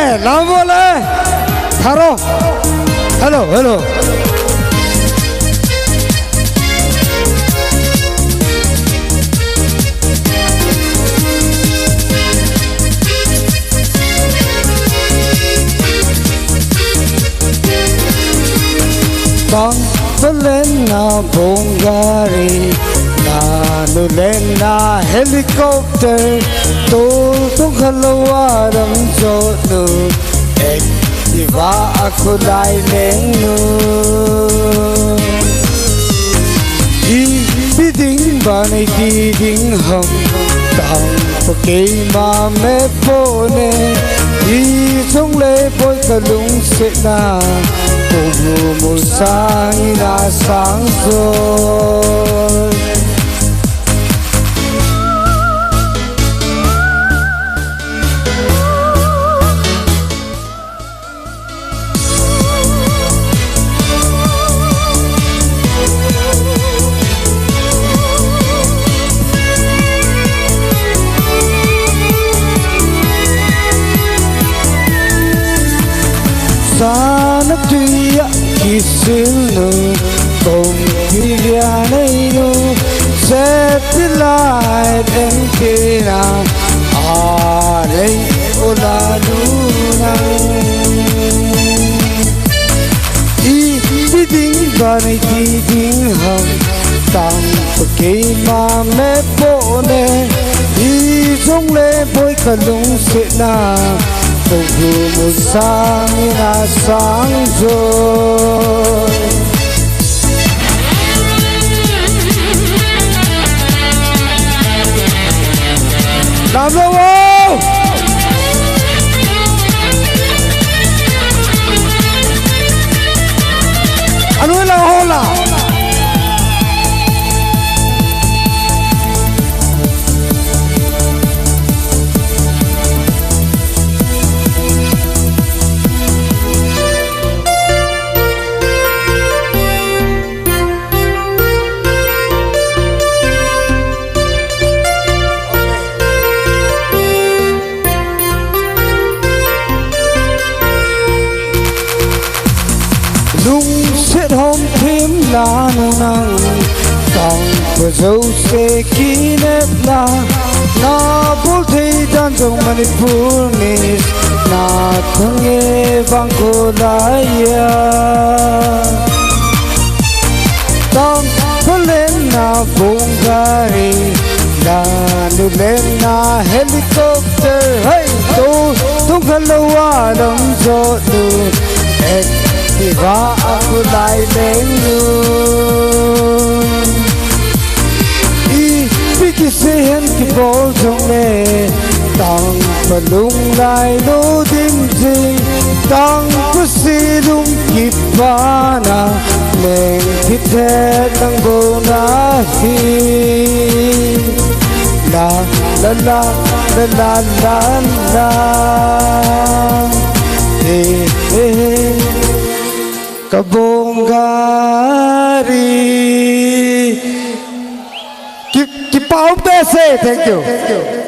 Làm vô lên. Hello. Hello, hello. Bang Belena Bongari Nanu Lena helicopter Tol tung halawa ram jonu Ek diva aku lai lengu Di biding banai diding ham Tang pakai ma me pone Di song le boy kalung se na Puru mo sang inasang sol Sana tuya kisilnu Kong kirianayu Satellite antenna Aray ulanuna Ibiding banay diding ham Tang pagkay mame pone Isong leboy kalung sina Pagbumo sang inasang joy Love wow! Ano yung hola? Lung set home thêm lá nung nang Tang vừa dấu xe kỹ nếp la Na bố thấy đàn dòng Manipurnis Na thương nghe vang cô lại Tang có lên na bông gari Na nu lên na helicopter Hey tu tung halawa đâm gió nu Diva aku lai lengu Biki sehen ki bol jong ne Tang palung lai lo dim jing Tang pasilung ki pana Neng kithe nang bo na hi La la la la la la la Hey hey Kabongari Keep out there, say thank you.